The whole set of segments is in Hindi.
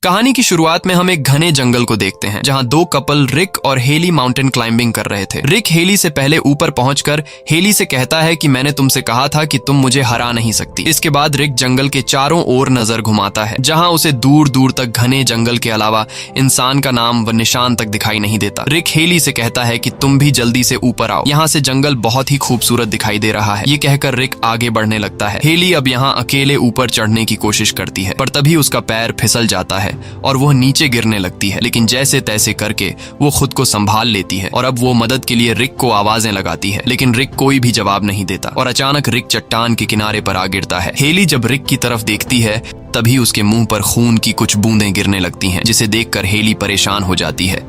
कहानी की शुरुआत में हम एक घने जंगल को देखते हैं जहां दो कपल रिक और हेली माउंटेन क्लाइंबिंग कर रहे थे। रिक हेली से पहले ऊपर पहुंचकर हेली से कहता है कि मैंने तुमसे कहा था कि तुम मुझे हरा नहीं सकती। इसके बाद रिक जंगल के चारों ओर नजर घुमाता है जहां उसे दूर दूर तक घने जंगल के अलावा इंसान का नाम व निशान तक दिखाई नहीं देता। रिक हेली से कहता है कि तुम भी जल्दी से ऊपर आओ, यहाँ से जंगल बहुत ही खूबसूरत दिखाई दे रहा है। ये कहकर रिक आगे बढ़ने लगता है। हेली अब यहाँ अकेले ऊपर चढ़ने की कोशिश करती है पर तभी उसका पैर फिसल जाता है और वह नीचे गिरने लगती है, लेकिन जैसे तैसे करके वो खुद को संभाल लेती है और अब वो मदद के लिए रिक को आवाजें लगाती है, लेकिन रिक कोई भी जवाब नहीं देता और अचानक रिक चट्टान के किनारे पर आ गिरता है। हेली जब रिक की तरफ देखती है तभी उसके मुंह पर खून की कुछ बूंदें गिरने लगती हैं, जिसे देखकर हेली परेशान हो जाती है।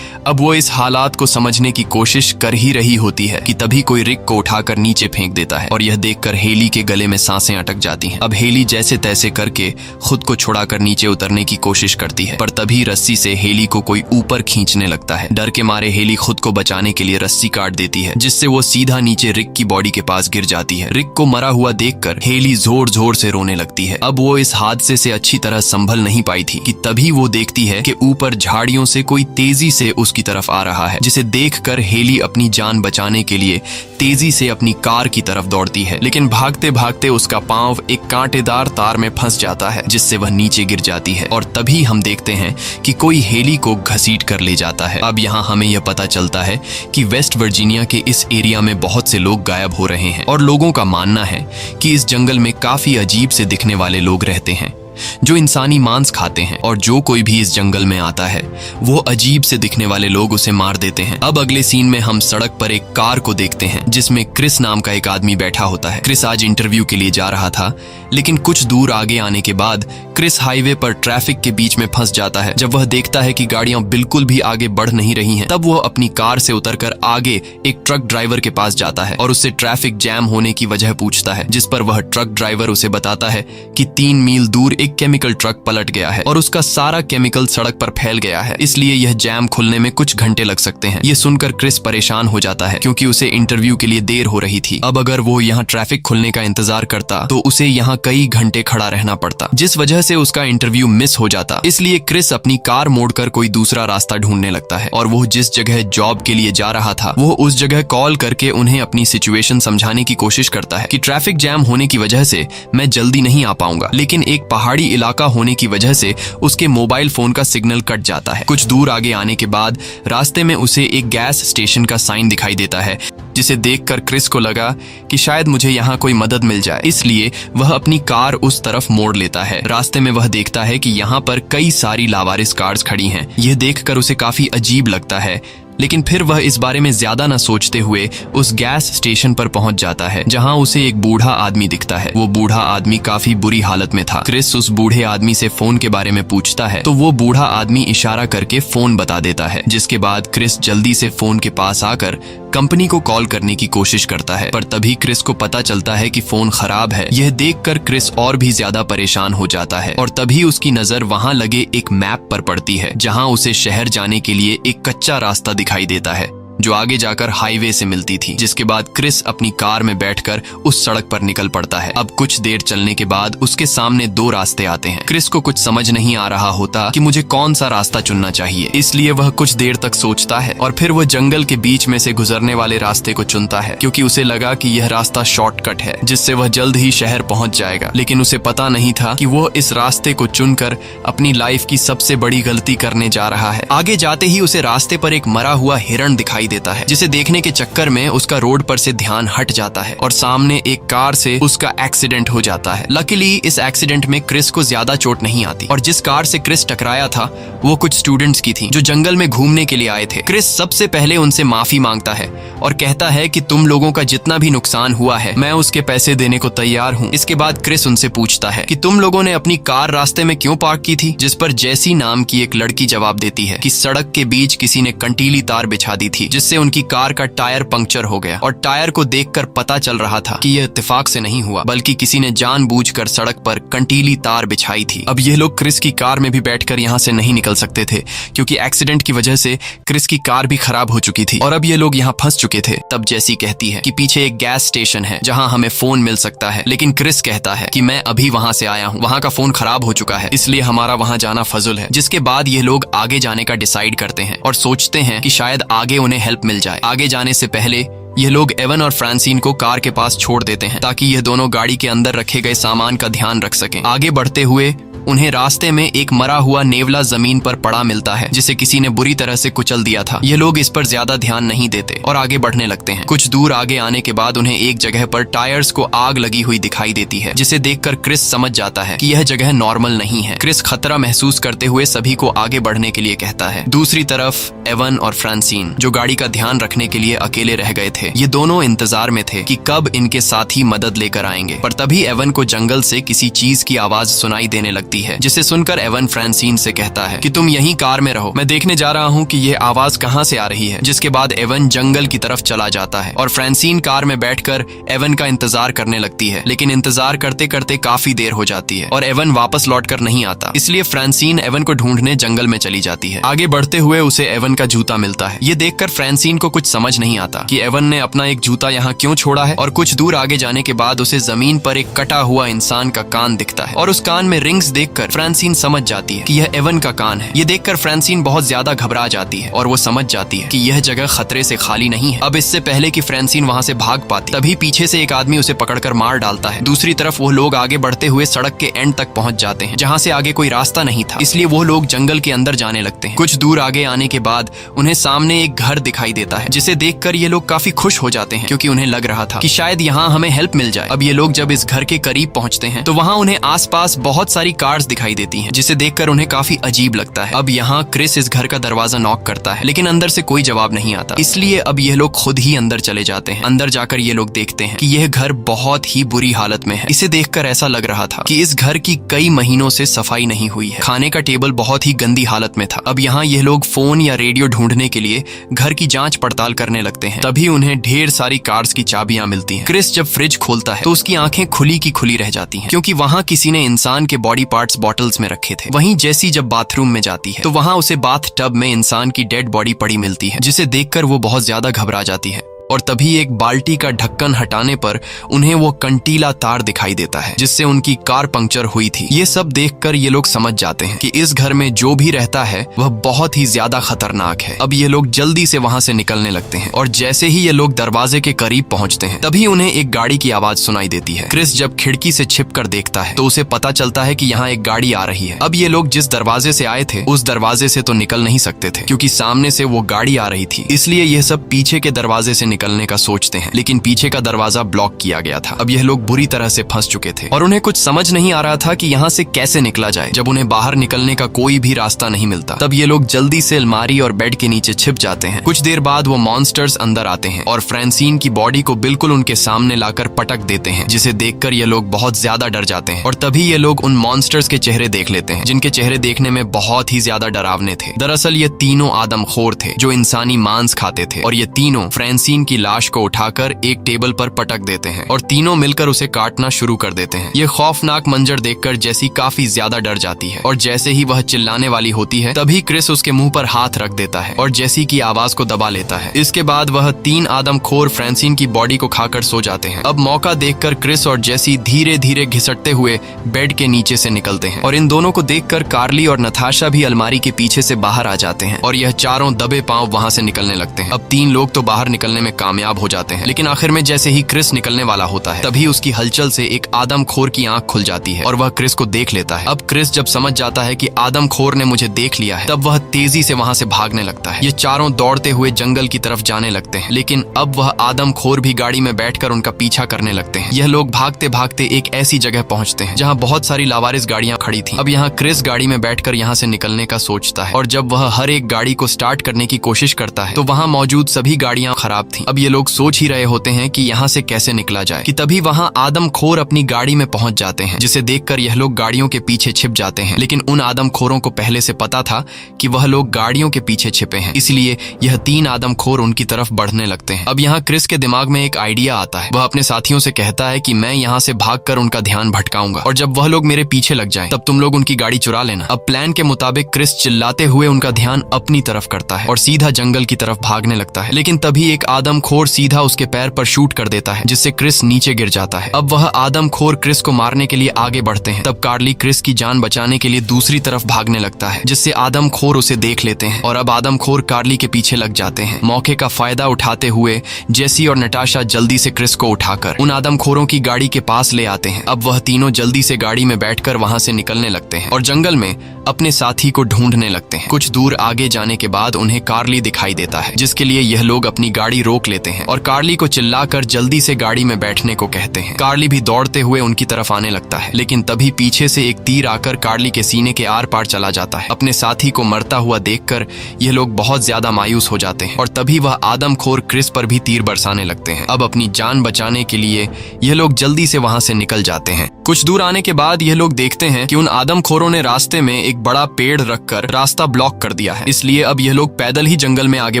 अब वो इस हालात को समझने की कोशिश कर ही रही होती है कि तभी कोई रिक को उठाकर नीचे फेंक देता है और यह देखकर हेली के गले में सांसें अटक जाती हैं। अब हेली जैसे तैसे करके खुद को छुड़ाकर नीचे उतरने की कोशिश करती है पर तभी रस्सी से हेली को कोई ऊपर खींचने लगता है। डर के मारे हेली खुद को बचाने के लिए रस्सी काट देती है जिससे वो सीधा नीचे रिक की बॉडी के पास गिर जाती है। रिक को मरा हुआ देखकर हेली जोर जोर से रोने लगती है। अब वो इस हादसे से अच्छी तरह संभल नहीं पाई थी कि तभी वो देखती है कि ऊपर झाड़ियों से कोई तेजी से उसकी तरफ आ रहा है, जिसे देखकर हेली अपनी जान बचाने के लिए तेजी से अपनी कार की तरफ दौड़ती है, लेकिन भागते भागते उसका पांव एक कांटेदार तार में फंस जाता है जिससे वह नीचे गिर जाती है और तभी हम देखते हैं कि कोई हेली को घसीट कर ले जाता है। अब यहाँ हमें यह पता चलता है कि वेस्ट वर्जीनिया के इस एरिया में बहुत से लोग गायब हो रहे हैं और लोगों का मानना है कि इस जंगल में काफी अजीब से दिखने वाले लोग रहते हैं जो इंसानी मांस खाते हैं और जो कोई भी इस जंगल में आता है वो अजीब से दिखने वाले लोग उसे मार देते हैं। अब अगले सीन में हम सड़क पर एक कार को देखते हैं जिसमें क्रिस नाम का एक आदमी बैठा होता है। क्रिस आज इंटरव्यू के लिए जा रहा था, लेकिन कुछ दूर आगे आने के बाद क्रिस हाईवे पर ट्रैफिक के बीच में फंस जाता है। जब वह देखता है कि गाड़ियां बिल्कुल भी आगे बढ़ नहीं रही हैं, तब वह अपनी कार से उतरकर आगे एक ट्रक ड्राइवर के पास जाता है और उससे ट्रैफिक जैम होने की वजह पूछता है, जिस पर वह ट्रक ड्राइवर उसे बताता है कि 3 मील दूर एक केमिकल ट्रक पलट गया है और उसका सारा केमिकल सड़क पर फैल गया है, इसलिए यह जैम खुलने में कुछ घंटे लग सकते हैं। ये सुनकर क्रिस परेशान हो जाता है क्योंकि उसे इंटरव्यू के लिए देर हो रही थी। अब अगर वो यहाँ ट्रैफिक खुलने का इंतजार करता तो उसे यहाँ कई घंटे खड़ा रहना पड़ता, जिस वजह से उसका इंटरव्यू मिस हो जाता। इसलिए क्रिस अपनी कार मोड़कर कोई दूसरा रास्ता ढूंढने लगता है और वो जिस जगह जॉब के लिए जा रहा था वो उस जगह कॉल करके उन्हें अपनी सिचुएशन समझाने की कोशिश करता है कि ट्रैफिक जैम होने की वजह से मैं जल्दी नहीं आ पाऊंगा, लेकिन एक पहाड़ी इलाका होने की वजह से उसके मोबाइल फोन का सिग्नल कट जाता है। कुछ दूर आगे आने के बाद रास्ते में उसे एक गैस स्टेशन का साइन दिखाई देता है, जिसे देखकर क्रिस को लगा कि शायद मुझे यहाँ कोई मदद मिल जाए, इसलिए वह अपनी कार उस तरफ मोड़ लेता है। रास्ते में वह देखता है कि यहाँ पर कई सारी लावारिस कार्स खड़ी हैं। यह देखकर उसे काफी अजीब लगता है, लेकिन फिर वह इस बारे में ज्यादा न सोचते हुए उस गैस स्टेशन पर पहुंच जाता है जहां उसे एक बूढ़ा आदमी दिखता है। वो बूढ़ा आदमी काफी बुरी हालत में था। क्रिस उस बूढ़े आदमी से फोन के बारे में पूछता है तो वो बूढ़ा आदमी इशारा करके फोन बता देता है, जिसके बाद क्रिस जल्दी से फोन के पास आकर कंपनी को कॉल करने की कोशिश करता है पर तभी क्रिस को पता चलता है कि फोन खराब है। यह देखकर क्रिस और भी ज्यादा परेशान हो जाता है और तभी उसकी नजर वहां लगे एक मैप पर पड़ती है जहां उसे शहर जाने के लिए एक कच्चा रास्ता दिखाई देता है जो आगे जाकर हाईवे से मिलती थी, जिसके बाद क्रिस अपनी कार में बैठकर उस सड़क पर निकल पड़ता है। अब कुछ देर चलने के बाद उसके सामने 2 रास्ते आते हैं। क्रिस को कुछ समझ नहीं आ रहा होता कि मुझे कौन सा रास्ता चुनना चाहिए, इसलिए वह कुछ देर तक सोचता है और फिर वह जंगल के बीच में से गुजरने वाले रास्ते को चुनता है क्योंकि उसे लगा कि यह रास्ता शॉर्टकट है जिससे वह जल्द ही शहर पहुंच जाएगा। लेकिन उसे पता नहीं था कि वह इस रास्ते को चुनकर अपनी लाइफ की सबसे बड़ी गलती करने जा रहा है। आगे जाते ही उसे रास्ते पर एक मरा हुआ हिरण दिखाई देता है, जिसे देखने के चक्कर में उसका रोड पर से ध्यान हट जाता है और सामने एक कार से उसका एक्सीडेंट हो जाता है। लकीली इस एक्सीडेंट में क्रिस को ज्यादा चोट नहीं आती और जिस कार से क्रिस टकराया था वो कुछ स्टूडेंट्स की थी जो जंगल में घूमने के लिए आए थे। क्रिस सबसे पहले उनसे माफी मांगता है और कहता है कि तुम लोगों का जितना भी नुकसान हुआ है मैं उसके पैसे देने को तैयार हूँ। इसके बाद क्रिस उनसे पूछता है कि तुम लोगों ने अपनी कार रास्ते में क्यों पार्क की थी, जिस पर जैसी नाम की एक लड़की जवाब देती है कि सड़क के बीच किसी ने कंटीली तार बिछा दी थी जिससे उनकी कार का टायर पंक्चर हो गया और टायर को देखकर पता चल रहा था कि यह इत्तेफाक से नहीं हुआ बल्कि किसी ने जानबूझकर सड़क पर कंटीली तार बिछाई थी। अब ये लोग क्रिस की कार में भी बैठकर यहाँ से नहीं निकल सकते थे क्योंकि एक्सीडेंट की वजह से क्रिस की कार भी खराब हो चुकी थी और अब ये लोग यहाँ फंस चुके थे। तब जेसी कहती है कि पीछे एक गैस स्टेशन है जहाँ हमें फोन मिल सकता है, लेकिन क्रिस कहता है कि मैं अभी वहाँ से आया हूँ, वहाँ का फोन खराब हो चुका है, इसलिए हमारा वहाँ जाना फजुल है। जिसके बाद ये लोग आगे जाने का डिसाइड करते हैं और सोचते हैं कि शायद आगे उन्हें हेल्प मिल जाए। आगे जाने से पहले ये लोग एवन और फ्रांसिन को कार के पास छोड़ देते हैं ताकि यह दोनों गाड़ी के अंदर रखे गए सामान का ध्यान रख सकें। आगे बढ़ते हुए उन्हें रास्ते में एक मरा हुआ नेवला जमीन पर पड़ा मिलता है जिसे किसी ने बुरी तरह से कुचल दिया था। ये लोग इस पर ज्यादा ध्यान नहीं देते और आगे बढ़ने लगते हैं। कुछ दूर आगे आने के बाद उन्हें एक जगह पर टायर्स को आग लगी हुई दिखाई देती है जिसे देखकर क्रिस समझ जाता है कि यह जगह नॉर्मल नहीं है। क्रिस खतरा महसूस करते हुए सभी को आगे बढ़ने के लिए कहता है। दूसरी तरफ एवन और फ्रांसिन जो गाड़ी का ध्यान रखने के लिए अकेले रह गए थे, ये दोनों इंतजार में थे कि कब इनके साथी मदद लेकर आएंगे। पर तभी एवन को जंगल से किसी चीज की आवाज सुनाई देने लगती है जिसे सुनकर एवन फ्रांसिन से कहता है कि तुम यहीं कार में रहो, मैं देखने जा रहा हूँ कि यह आवाज कहाँ से आ रही है। जिसके बाद एवन जंगल की तरफ चला जाता है और फ्रांसिन कार में बैठकर एवन का इंतजार करने लगती है, लेकिन इंतजार करते करते काफी देर हो जाती है और एवन वापस लौटकर नहीं आता। इसलिए फ्रांसिन एवन को ढूंढने जंगल में चली जाती है। आगे बढ़ते हुए उसे एवन का जूता मिलता है। ये देखकर फ्रांसिन को कुछ समझ नहीं आता कि एवन ने अपना एक जूता यहाँ क्यों छोड़ा है और कुछ दूर आगे जाने के बाद उसे जमीन पर एक कटा हुआ इंसान का कान दिखता है और उस कान में रिंग्स देखकर फ्रांसिन समझ जाती है कि यह एवन का कान है। ये देखकर फ्रांसिन बहुत ज्यादा घबरा जाती है और वो समझ जाती है कि यह जगह खतरे से खाली नहीं है। अब इससे पहले कि फ्रांसिन वहां से भाग पाती तभी पीछे से एक आदमी उसे पकड़कर मार डालता है। दूसरी तरफ वो लोग आगे बढ़ते हुए सड़क के एंड तक पहुंच जाते हैं जहां से आगे कोई रास्ता नहीं था, इसलिए वो लोग जंगल के अंदर जाने लगते हैं। कुछ दूर आगे आने के बाद उन्हें सामने एक घर दिखाई देता है जिसे देखकर ये लोग काफी खुश हो जाते हैं क्योंकि उन्हें लग रहा था कि शायद यहाँ हमें हेल्प मिल जाए। अब ये लोग जब इस घर के करीब पहुंचते हैं तो वहाँ उन्हें आसपास बहुत सारी कार्स दिखाई देती हैं जिसे देखकर उन्हें काफी अजीब लगता है। अब यहाँ क्रिस इस घर का दरवाजा नॉक करता है लेकिन अंदर से कोई जवाब नहीं आता, इसलिए अब ये लोग खुद ही अंदर चले जाते हैं। अंदर जाकर ये लोग देखते हैं कि यह घर बहुत ही बुरी हालत में है। इसे देखकर ऐसा लग रहा था कि इस घर की कई महीनों से सफाई नहीं हुई है। खाने का टेबल बहुत ही गंदी हालत में था। अब यहाँ ये लोग फोन या रेडियो ढूंढने के लिए घर की जांच पड़ताल करने लगते हैं। तभी उन्हें ढेर सारी कार्स की चाबियां मिलती हैं। क्रिस जब फ्रिज खोलता है तो उसकी आंखें खुली की खुली रह जाती हैं क्योंकि वहाँ किसी ने इंसान के बॉडी पार्ट्स बॉटल्स में रखे थे। वहीं जेसी जब बाथरूम में जाती है तो वहाँ उसे बाथ टब में इंसान की डेड बॉडी पड़ी मिलती है जिसे देखकर वो बहुत ज्यादा घबरा जाती है। और तभी एक बाल्टी का ढक्कन हटाने पर उन्हें वो कंटीला तार दिखाई देता है जिससे उनकी कार पंक्चर हुई थी। ये सब देखकर ये लोग समझ जाते हैं कि इस घर में जो भी रहता है वह बहुत ही ज्यादा खतरनाक है। अब ये लोग जल्दी से वहां से निकलने लगते हैं और जैसे ही ये लोग दरवाजे के करीब पहुंचते हैं तभी उन्हें एक गाड़ी की आवाज सुनाई देती है। क्रिस जब खिड़की से छिपकर देखता है तो उसे पता चलता है कि यहाँ एक गाड़ी आ रही है। अब ये लोग जिस दरवाजे से आए थे उस दरवाजे से तो निकल नहीं सकते थे क्योंकि सामने से वो गाड़ी आ रही थी, इसलिए यह सब पीछे के दरवाजे से निकलने का सोचते हैं, लेकिन पीछे का दरवाजा ब्लॉक किया गया था। अब यह लोग बुरी तरह से फंस चुके थे और उन्हें कुछ समझ नहीं आ रहा था कि यहाँ से कैसे निकला जाए। जब उन्हें बाहर निकलने का कोई भी रास्ता नहीं मिलता तब ये लोग जल्दी से अलमारी और बेड के नीचे छिप जाते हैं। कुछ देर बाद वो मॉन्स्टर्स अंदर आते हैं और फ्रांसिन की बॉडी को बिल्कुल उनके सामने लाकर पटक देते हैं जिसे देखकर ये लोग बहुत ज्यादा डर जाते हैं। और तभी ये लोग उन मॉन्स्टर्स के चेहरे देख लेते हैं जिनके चेहरे देखने में बहुत ही ज्यादा डरावने थे। दरअसल ये तीनों आदमखोर थे जो इंसानी मांस खाते थे और ये तीनों फ्रांसिन की लाश को उठाकर एक टेबल पर पटक देते हैं और तीनों मिलकर उसे काटना शुरू कर देते हैं। ये खौफनाक मंजर देखकर जेसी काफी ज्यादा डर जाती है और जैसे ही वह चिल्लाने वाली होती है तभी क्रिस उसके मुंह पर हाथ रख देता है और जेसी की आवाज को दबा लेता है। इसके बाद वह तीन आदमखोर फ्रांसिन की बॉडी को खाकर सो जाते हैं। अब मौका देखकर क्रिस और जेसी धीरे धीरे घिसटते हुए बेड के नीचे से निकलते हैं और इन दोनों को देखकर कार्ली और नताशा भी अलमारी के पीछे से बाहर आ जाते हैं और यह चारों दबे पांव वहां से निकलने लगते हैं। अब तीन लोग तो बाहर निकलने में कामयाब हो जाते हैं, लेकिन आखिर में जैसे ही क्रिस निकलने वाला होता है तभी उसकी हलचल से एक आदमखोर की आंख खुल जाती है और वह क्रिस को देख लेता है। अब क्रिस जब समझ जाता है कि आदमखोर ने मुझे देख लिया है तब वह तेजी से वहां से भागने लगता है। ये चारों दौड़ते हुए जंगल की तरफ जाने लगते हैं, लेकिन अब वह आदमखोर भी गाड़ी में बैठकर उनका पीछा करने लगते हैं। यह लोग भागते भागते एक ऐसी जगह पहुंचते हैं जहां बहुत सारी लावारिस गाड़ियां खड़ी थी। अब यहाँ क्रिस गाड़ी में बैठकर यहाँ से निकलने का सोचता है और जब वह हर एक गाड़ी को स्टार्ट करने की कोशिश करता है तो वहां मौजूद सभी गाड़ियां खराब थी। अब ये लोग सोच ही रहे होते हैं कि यहाँ से कैसे निकला जाए कि तभी वहाँ आदमखोर अपनी गाड़ी में पहुंच जाते हैं, जिसे देखकर यह लोग गाड़ियों के पीछे छिप जाते हैं। लेकिन उन आदमखोरों को पहले से पता था कि वह लोग गाड़ियों के पीछे छिपे हैं, इसलिए यह 3 आदमखोर उनकी तरफ बढ़ने लगते हैं। अब यहाँ क्रिस के दिमाग में एक आइडिया आता है। वह अपने साथियों से कहता है कि मैं यहाँ से भागकर उनका ध्यान भटकाऊंगा और जब वह लोग मेरे पीछे लग जाएं, तब तुम लोग उनकी गाड़ी चुरा लेना। अब प्लान के मुताबिक क्रिस चिल्लाते हुए उनका ध्यान अपनी तरफ करता है और सीधा जंगल की तरफ भागने लगता है। लेकिन तभी एक आदमखोर सीधा उसके पैर पर शूट कर देता है, जिससे क्रिस नीचे गिर जाता है। अब वह आदमखोर क्रिस को मारने के लिए आगे बढ़ते हैं। तब कार्ली क्रिस की जान बचाने के लिए दूसरी तरफ भागने लगता है, जिससे आदमखोर उसे देख लेते हैं और अब आदमखोर कार्ली के पीछे लग जाते हैं। मौके का फायदा उठाते हुए जेसी और नटाशा जल्दी से क्रिस को उठाकर उन आदमखोरों की गाड़ी के पास ले आते हैं। अब वह तीनों जल्दी से गाड़ी में बैठकर वहां से निकलने लगते हैं और जंगल में अपने साथी को ढूंढने लगते हैं। कुछ दूर आगे जाने के बाद उन्हें कार्ली दिखाई देता है, जिसके लिए यह लोग अपनी गाड़ी रोक लेते हैं और कार्ली को चिल्लाकर जल्दी से गाड़ी में बैठने को कहते हैं। कार्ली भी दौड़ते हुए उनकी तरफ आने लगता है, लेकिन तभी पीछे से एक तीर आकर कार्ली के सीने के आर पार चला जाता है। अपने साथी को मरता हुआ देखकर यह लोग बहुत ज्यादा मायूस हो जाते हैं और तभी वह आदमखोर क्रिस पर भी तीर बरसाने लगते हैं। अब अपनी जान बचाने के लिए यह लोग जल्दी से वहां से निकल जाते हैं। कुछ दूर आने के बाद यह लोग देखते हैं कि उन आदमखोरों ने रास्ते में एक बड़ा पेड़ रखकर रास्ता ब्लॉक कर दिया है, इसलिए अब यह लोग पैदल ही जंगल में आगे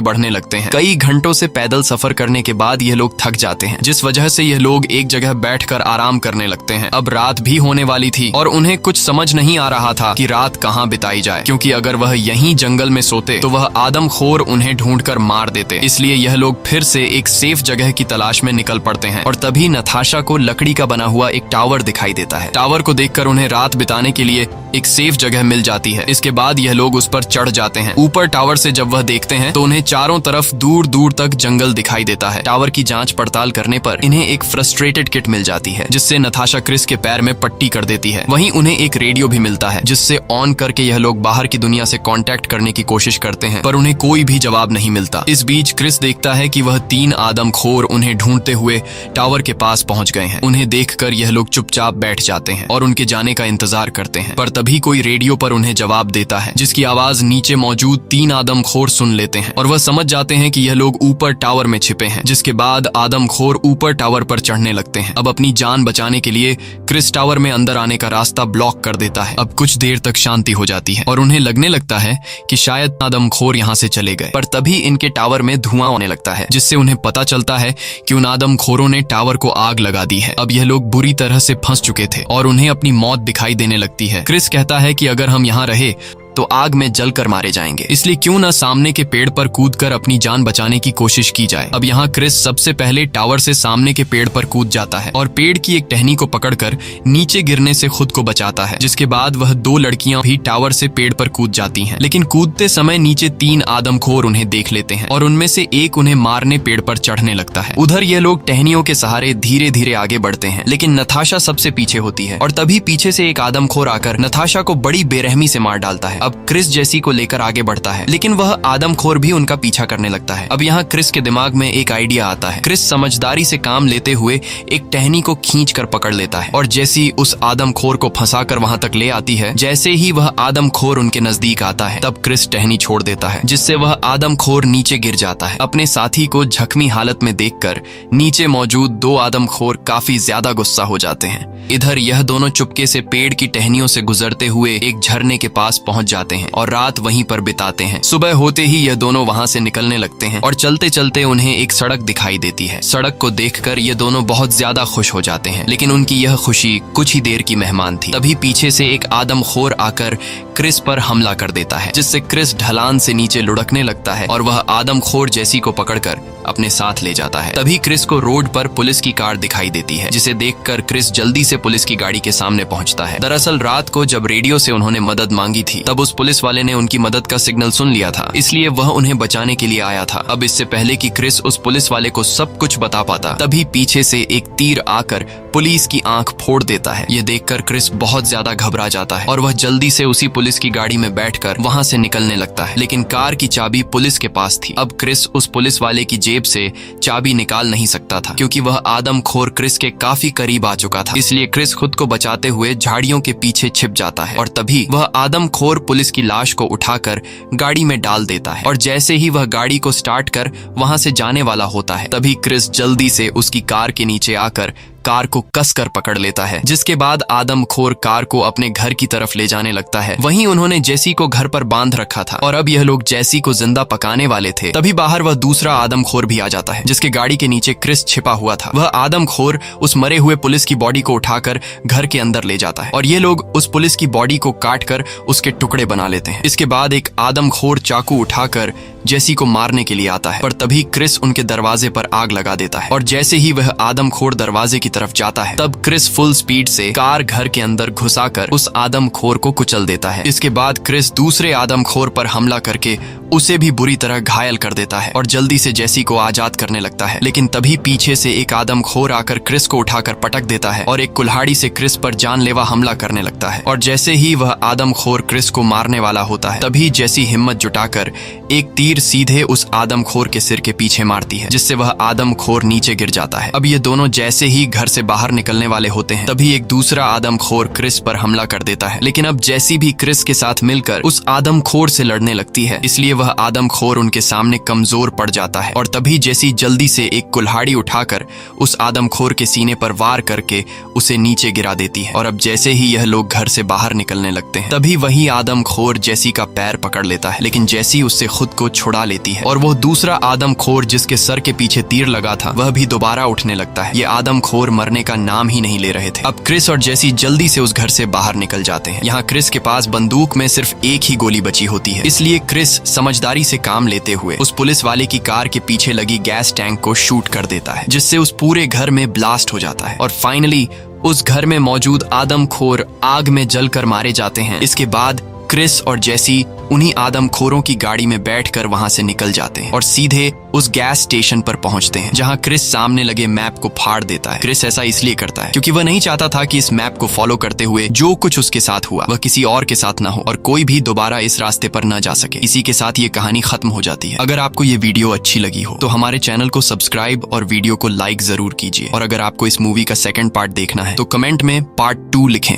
बढ़ने लगते हैं। कई घंटों से पैदल सफर करने के बाद यह लोग थक जाते हैं, जिस वजह से यह लोग एक जगह बैठकर आराम करने लगते हैं। अब रात भी होने वाली थी और उन्हें कुछ समझ नहीं आ रहा था कि रात कहाँ बिताई जाए, क्योंकि अगर वह यहीं जंगल में सोते तो वह आदमखोर उन्हें ढूंढकर मार देते। इसलिए यह लोग फिर से एक सेफ जगह की तलाश में निकल पड़ते हैं और तभी नताशा को लकड़ी का बना हुआ एक टावर दिखाई देता है। टावर को देखकर उन्हें रात बिताने के लिए एक सेफ जगह मिल जाती है। इसके बाद यह लोग उस पर चढ़ जाते हैं। ऊपर टावर से जब वह देखते हैं तो उन्हें चारों तरफ दूर दूर तक जंगल दिखाई देता है। टावर की जांच पड़ताल करने पर इन्हें एक फ्रस्ट्रेटेड किट मिल जाती है, जिससे नताशा क्रिस के पैर में पट्टी कर देती है। वहीं उन्हें एक रेडियो भी मिलता है, जिससे ऑन करके यह लोग बाहर की दुनिया से कांटेक्ट करने की कोशिश करते हैं, पर उन्हें कोई भी जवाब नहीं मिलता। इस बीच क्रिस देखता है कि वह 3 आदमखोर उन्हें ढूंढते हुए टावर के पास पहुंच गए हैं। उन्हें देखकर यह लोग चुपचाप बैठ जाते हैं और उनके जाने का इंतजार करते हैं, पर तभी कोई रेडियो पर उन्हें जवाब देता है, जिसकी आवाज नीचे मौजूद 3 आदमखोर सुन लेते हैं और वह समझ जाते हैं कि यह लोग ऊपर टावर में छिपे हैं। जिसके बाद आदमखोर ऊपर टावर पर चढ़ने लगते हैं। अब अपनी जान बचाने के लिए क्रिस टावर में अंदर आने का रास्ता ब्लॉक कर देता है। अब कुछ देर तक शांति हो जाती है और उन्हें लगने लगता है कि शायद आदमखोर यहाँ से चले गए, पर तभी इनके टावर में धुआं होने लगता है, जिससे उन्हें पता चलता है कि उन आदमखोरों ने टावर को आग लगा दी है। अब यह लोग बुरी तरह से फंस चुके थे और उन्हें अपनी मौत दिखाई देने लगती है। क्रिस कहता है कि अगर हम यहाँ रहे तो आग में जलकर मारे जाएंगे, इसलिए क्यों न सामने के पेड़ पर कूदकर अपनी जान बचाने की कोशिश की जाए। अब यहाँ क्रिस सबसे पहले टावर से सामने के पेड़ पर कूद जाता है और पेड़ की एक टहनी को पकड़कर नीचे गिरने से खुद को बचाता है। जिसके बाद वह 2 लड़कियां भी टावर से पेड़ पर कूद जाती हैं, लेकिन कूदते समय नीचे 3 आदमखोर उन्हें देख लेते हैं और उनमें से एक उन्हें मारने पेड़ पर चढ़ने लगता है। उधर ये लोग टहनियों के सहारे धीरे धीरे आगे बढ़ते हैं, लेकिन नताशा सबसे पीछे होती है और तभी पीछे से एक आदमखोर आकर नताशा को बड़ी बेरहमी से मार डालता है। अब क्रिस जेसी को लेकर आगे बढ़ता है, लेकिन वह आदमखोर भी उनका पीछा करने लगता है। अब यहाँ क्रिस के दिमाग में एक आइडिया आता है। क्रिस समझदारी से काम लेते हुए एक टहनी को खींचकर पकड़ लेता है और जेसी उस आदमखोर को फंसाकर वहां तक ले आती है। जैसे ही वह आदमखोर उनके नजदीक आता है, तब क्रिस टहनी छोड़ देता है, जिससे वह आदमखोर नीचे गिर जाता है। अपने साथी को जख्मी हालत में देखकर नीचे मौजूद 2 आदमखोर काफी ज्यादा गुस्सा हो जाते हैं। इधर यह दोनों चुपके से पेड़ की टहनियों से गुजरते हुए एक झरने के पास पहुंच जाते हैं और रात वहीं पर बिताते हैं। सुबह होते ही यह दोनों वहां से निकलने लगते हैं और चलते चलते उन्हें एक सड़क दिखाई देती है। सड़क को देखकर ये दोनों बहुत ज्यादा खुश हो जाते हैं, लेकिन उनकी यह खुशी कुछ ही देर की मेहमान थी। तभी पीछे से एक आदमखोर आकर क्रिस पर हमला कर देता है, जिससे क्रिस ढलान से नीचे लुढ़कने लगता है और वह आदमखोर जेसी को पकड़कर अपने साथ ले जाता है। तभी क्रिस को रोड पर पुलिस की कार दिखाई देती है, जिसे देखकर क्रिस जल्दी से पुलिस की गाड़ी के सामने पहुंचता है। दरअसल रात को जब रेडियो से उन्होंने मदद मांगी थी, तब उस पुलिस वाले ने उनकी मदद का सिग्नल सुन लिया था, इसलिए वह उन्हें बचाने के लिए आया था। अब इससे पहले कि क्रिस उस पुलिस वाले को सब कुछ बता पाता, तभी पीछे से एक तीर आकर पुलिस की आंख फोड़ देता है। ये देखकर क्रिस बहुत ज्यादा घबरा जाता है और वह जल्दी से उसी पुलिस की गाड़ी में बैठकर वहां से निकलने लगता है, लेकिन कार की चाबी पुलिस के पास थी। अब क्रिस उस पुलिस वाले की जेब जेब से चाबी निकाल नहीं सकता था क्योंकि वह आदमखोर क्रिस के काफी करीब आ चुका था। इसलिए क्रिस खुद को बचाते हुए झाड़ियों के पीछे छिप जाता है और तभी वह आदमखोर पुलिस की लाश को उठाकर गाड़ी में डाल देता है। और जैसे ही वह गाड़ी को स्टार्ट कर वहां से जाने वाला होता है तभी क्रिस जल्दी से उसकी कार के नीचे आकर कार को कसकर पकड़ लेता है, जिसके बाद आदमखोर कार को अपने घर की तरफ ले जाने लगता है। वहीं उन्होंने जेसी को घर पर बांध रखा था और अब यह लोग जेसी को जिंदा पकाने वाले थे। तभी बाहर वह दूसरा आदमखोर भी आ जाता है जिसके गाड़ी के नीचे क्रिस छिपा हुआ था। वह आदमखोर उस मरे हुए पुलिस की बॉडी को उठाकर घर के अंदर ले जाता है और ये लोग उस पुलिस की बॉडी को काटकर उसके टुकड़े बना लेते हैं। इसके बाद एक आदमखोर चाकू उठाकर जेसी को मारने के लिए आता है, पर तभी क्रिस उनके दरवाजे पर आग लगा देता है और जैसे ही वह आदमखोर दरवाजे की तरफ जाता है तब क्रिस फुल स्पीड से कार घर के अंदर घुसाकर उस आदमखोर को कुचल देता है। इसके बाद क्रिस दूसरे आदमखोर पर हमला करके उसे भी बुरी तरह घायल कर देता है और जल्दी से जेसी को आजाद करने लगता है। लेकिन तभी पीछे से एक आदमखोर आकर क्रिस को उठाकर पटक देता है और एक कुल्हाड़ी से क्रिस पर जानलेवा हमला करने लगता है। और जैसे ही वह आदमखोर क्रिस को मारने वाला होता है तभी जेसी हिम्मत जुटाकर एक तीर सीधे उस आदमखोर के सिर के पीछे मारती है, जिससे वह आदमखोर नीचे गिर जाता है। अब ये दोनों जैसे ही घर से बाहर निकलने वाले होते हैं तभी एक दूसरा आदमखोर क्रिस पर हमला कर देता है। लेकिन अब जेसी भी क्रिस के साथ मिलकर उस आदमखोर से लड़ने लगती है, इसलिए वह आदमखोर उनके सामने कमजोर पड़ जाता है। और तभी जेसी जल्दी से एक कुल्हाड़ी उठाकर उस आदमखोर के सीने पर वार करके उसे नीचे गिरा देती है। और अब जैसे ही यह लोग घर से बाहर निकलने लगते हैं तभी वही आदमखोर जेसी का पैर पकड़ लेता है, लेकिन जेसी उससे खुद को छुड़ा लेती है और वो दूसरा आदमखोर जिसके सर के पीछे तीर लगा था वह भी दोबारा उठने लगता है। ये आदमखोर मरने का नाम ही नहीं ले रहे थे। अब क्रिस और जेसी जल्दी से उस घर से बाहर निकल जाते हैं। यहाँ क्रिस के पास बंदूक में सिर्फ एक ही गोली बची होती है, इसलिए क्रिस समझदारी से काम लेते हुए उस पुलिस वाले की कार के पीछे लगी गैस टैंक को शूट कर देता है, जिससे उस पूरे घर में ब्लास्ट हो जाता है और फाइनली उस घर में मौजूद आदमखोर आग में जलकर मारे जाते हैं। इसके बाद क्रिस और जेसी उन्हीं आदमखोरों की गाड़ी में बैठकर वहां से निकल जाते हैं और सीधे उस गैस स्टेशन पर पहुंचते हैं, जहां क्रिस सामने लगे मैप को फाड़ देता है। क्रिस ऐसा इसलिए करता है क्योंकि वह नहीं चाहता था कि इस मैप को फॉलो करते हुए जो कुछ उसके साथ हुआ वह किसी और के साथ ना हो और कोई भी दोबारा इस रास्ते पर न जा सके। इसी के साथ ये कहानी खत्म हो जाती है। अगर आपको ये वीडियो अच्छी लगी हो तो हमारे चैनल को सब्सक्राइब और वीडियो को लाइक जरूर कीजिए और अगर आपको इस मूवी का सेकंड पार्ट देखना है तो कमेंट में पार्ट 2 लिखें।